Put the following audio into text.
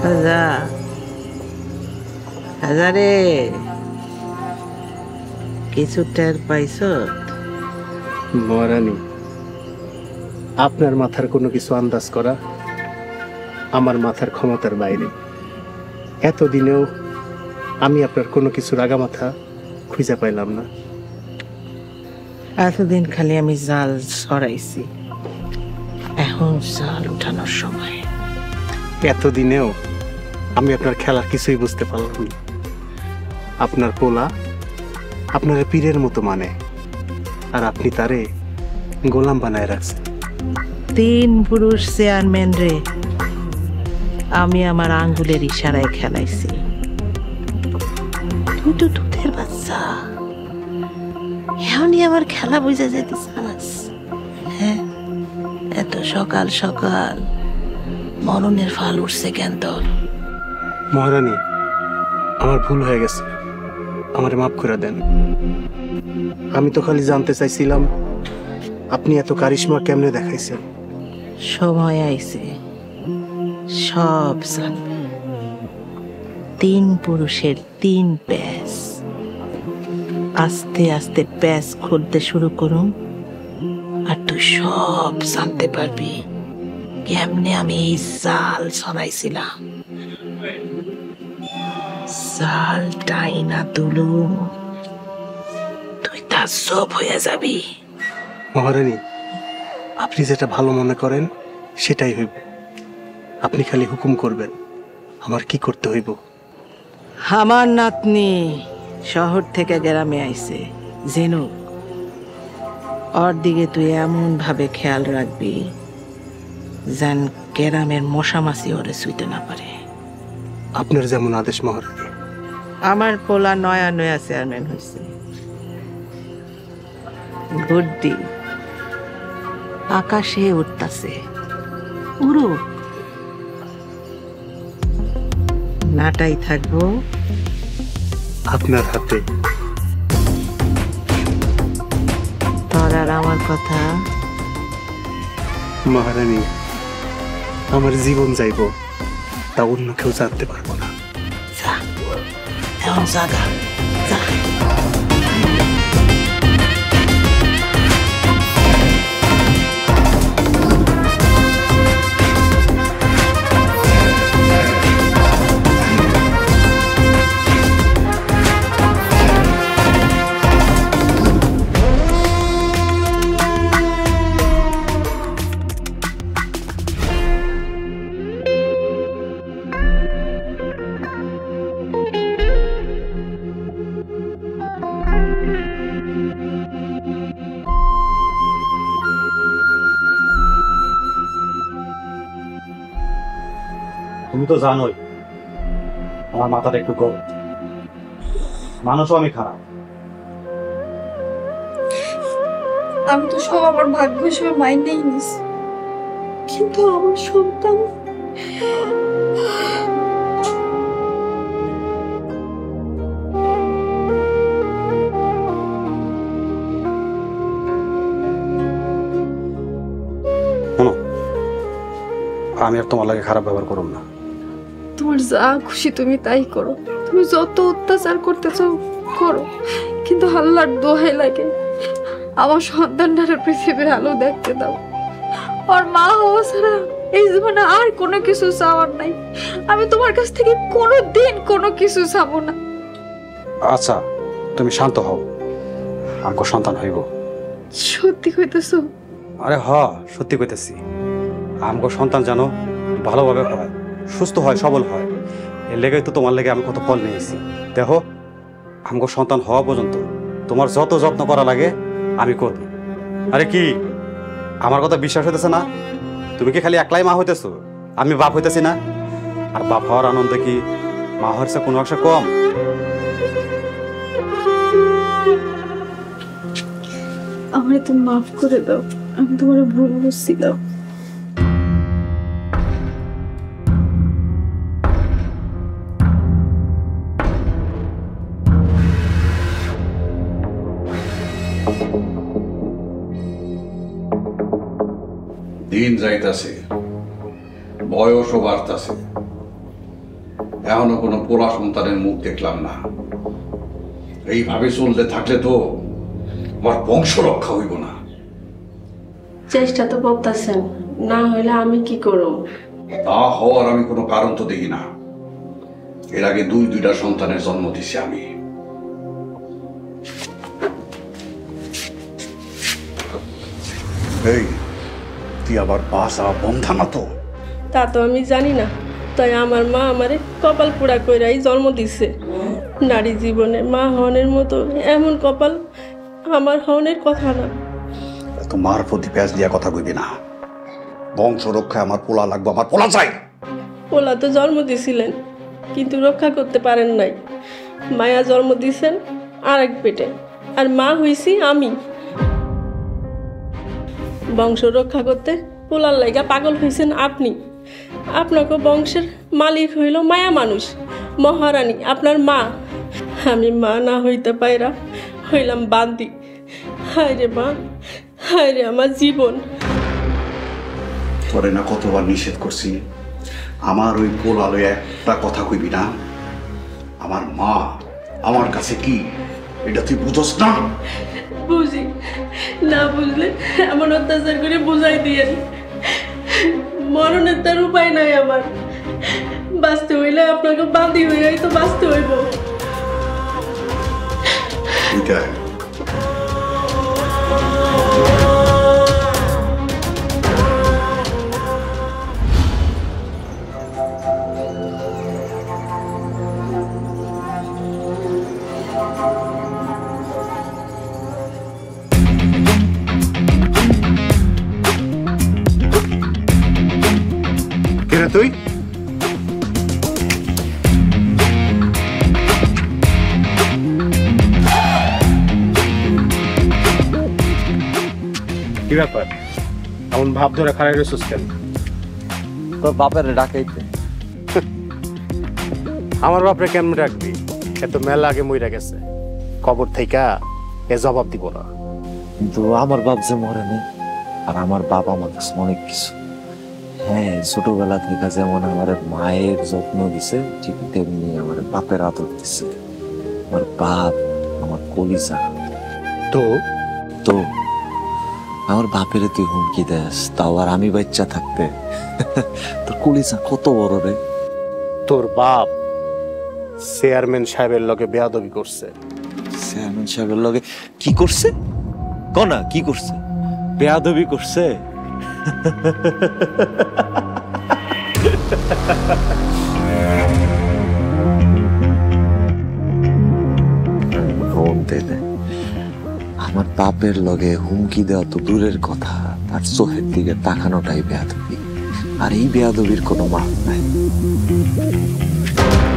খাজা খাজারে কিছু টের পাইছ? মহারানী, আপনার মাথার কোনো কিছু আন্দাজ করা আমার মাথার ক্ষমতার বাইরে। এতদিনেও আমি আপনার কোনো কিছুর আগামাথা খুঁজে পাইলাম না। এতদিন খালি আমি জাল সরাইছি, এখন জাল উঠানোর সময়। এতদিনেও আমি আপনার খেলার কিছুই বুঝতে পারলাম না। আপনার পোলা আপনার পীরের মতো মানে, আর আপনি তারে গোলাম বানায় রাখছেন। 3 পুরুষ চেয়ারম্যান রে আমি আমার আঙ্গুলের ইশারায় খেলাইছি। তুই তো দুধের বাচ্চা, এখনই আমার খেলা বুঝে যেতে চাস? হ্যাঁ, এত সকাল সকাল মরণের ফাল উঠছে কেন তোর? মহারানী, আমার ভুল হয়ে গেছে, আমারে মাফ করে দেন। আমি তো খালি জানতে চাইছিলাম আপনি এত কারিশমা কেমনে দেখাইছেন। সময় আইছে, সব জানবি। 3 পুরুষের 3 প্যাচ। আস্তে আস্তে প্যাচ খুলতে শুরু করুন, আর তুই সব জানতে পারবি কেমনে আমি এই জাল ছড়াইছিলাম। জালটাই না তুলুম, তুই তাজ্জব হয়ে যাবি। মহারানী, আপনি যেটা ভালো মনে করেন সেটাই হইব। আপনি খালি হুকুম করবেন, আমার কি করতে হইব। আমার নাতনি শহর থেকে গ্রামে আইছে, জেনু ওর দিকে তুই এমন ভাবে খেয়াল রাখবি যেন গ্রামের মশামাছি ওরে ছুঁইতে না পারে। আপনার যেমন আদেশ মহারানী। আমার পোলা নয়া নয়া চেয়ারম্যান হয়েছে, বুদ্ধি আকাশে উঠতাছে, উড়ুক। নাটাই থাকবো আপনার হাতে। তোর আর আমার কথা। মহারানী, আমার জীবন যাইব তা অন্য কেউ জানতে পারবো না। যা, এখন জাগা, যা। তুমি তো জানোই আমার মাথাটা একটু গরম, মানুষও আমি খারাপ। আমি তো সব আমার ভাগ্য হিসেবে মাইনেই নিস, কিন্তু আমার সন্তান শোনো, আমি আর তোমার লাগে খারাপ ব্যবহার করব না। তোমার যা খুশি তুমি তাই করো, তুমি যত অত্যাচার করতে চাও করো, কিন্তু আল্লাহর দোহাই লাগে আমার সন্তানটার পৃথিবীর আলো দেখতে দাও। আর মা হওয়া ছাড়া এই জীবনে আর কোনো কিছু চাওয়ার নাই। আমি তোমার কাছ থেকে কোনোদিন কোনো কিছু চাবো না। আচ্ছা, তুমি শান্ত হও, আমাকে সন্তান হইব। সত্যি কইতেছো? আরে হ, সত্যি কইতেছি। আমাকে সন্তান জানো ভালোভাবে হয়, সুস্থ হয়, সবল হয়। এর লেগে তো তোমার লেগে আমি কত ফল নিয়েছি। দেখো, আমাকে সন্তান হওয়া পর্যন্ত তোমার যত যত্ন করা লাগে আমি করব। আরে কি আমার কথা বিশ্বাস হইতেছে না? তুমি কি খালি একলাই মা হইতেছো, আমি বাপ হইতেছি না? আর বাপ হওয়ার আনন্দ কি মা হচ্ছে কোনো অংশে কম? আমারে তুমি মাফ করে দাও, আমি তোমার ভুল বুঝছিলাম। দিন যাইতাছে, বয়সও বাড়তাছে, এখনো কোনো পোলা সন্তানের মুখ দেখলাম না। এইভাবে চলতে থাকলে তো আমার বংশ রক্ষা হইব না। চেষ্টা তো করতেছেন, না হইলে আমি কি করব? তা হওয়ার আমি কোনো কারণ তো দেখি না। এর আগে দুইটা সন্তানের জন্ম দিছি আমি। এই তুই আবার বাসা বন্ধা না তো? তা তো আমি জানি না, তাই আমার মা আমারে কপাল পোড়া কইরাই জন্ম দিছে। নারী জীবনে মা হনের মতো এমন কপাল আমার হনের কথা না। তো মার প্রতি প্যাঁচ দিয়া কথা কইবি না। বংশ রক্ষায় আমার পোলা লাগবে, আমার পোলা চাই। পোলা তো জন্ম দিছিলেন, কিন্তু রক্ষা করতে পারেন নাই। মায়া জন্ম দিছেন আরেক পেটে, আর মা হইছি আমি। বংশ রক্ষা করতে পোলার লাইগা পাগল হইছেন আপনি। আপনাকে বংশের মালিক হইল মায়া মানুষ, মহারানী আপনার মা। আমি মা না হইতে পাইরা হইলাম বান্দি। হায় রে মা, হায় রে আমার জীবন। তোরে না কতবার নিষেধ করছি, আমার ওই পোলা লইয়া একটা কথা কইবি না। আমার মা আমার কাছে কি, এটা তুই বুঝস না? বুঝি না, বুঝলে এমন অত্যাচার করে বুঝাই দিয়েন। মরণের তার উপায় নাই আমার। বাঁচতে হইলে আপনাকে বান্দি হইয়াই তো বাঁচতে হইব। এটাই কেরে তুই? কি ব্যাপার, এমন ভাব ধরে খারাই রয়েছিস কেন? তোর বাপের ডাকাইতে। আমার বাপরে কেমন রাখবি? এত মেলা আগে মইরা গেছে, কবর থেকে এ জবাব দিব না। কিন্তু আমার বাপ যে মরেনি, আর আমার বাপ আমার কাছে অনেক কিছু। হ্যাঁ, ছোটবেলা থেকে যেমন আমার মায়ের যত্ন দিছে, ঠিক তেমনি আমার বাপের আদর দিছে। আমার বাপ আমার কলিজা। তো তো আমার বাপের তুই হুমকি দেস, তাও আর আমি বাচ্চা থাকতে? তোর কলিজা কত বড় রে। তোর বাপ চেয়ারম্যান সাহেবের লগে বেয়াদবি করছে। চেয়ারম্যান সাহেবের লগে কি করছে? কনা কি করছে? বেয়াদবি করছে? আমার বাপের লগে হুমকি দেওয়া তো দূরের কথা, তার চোখের দিকে তাকানোটাই বেয়াদবি। আর এই বেয়াদবির কোনো মাপ নাই।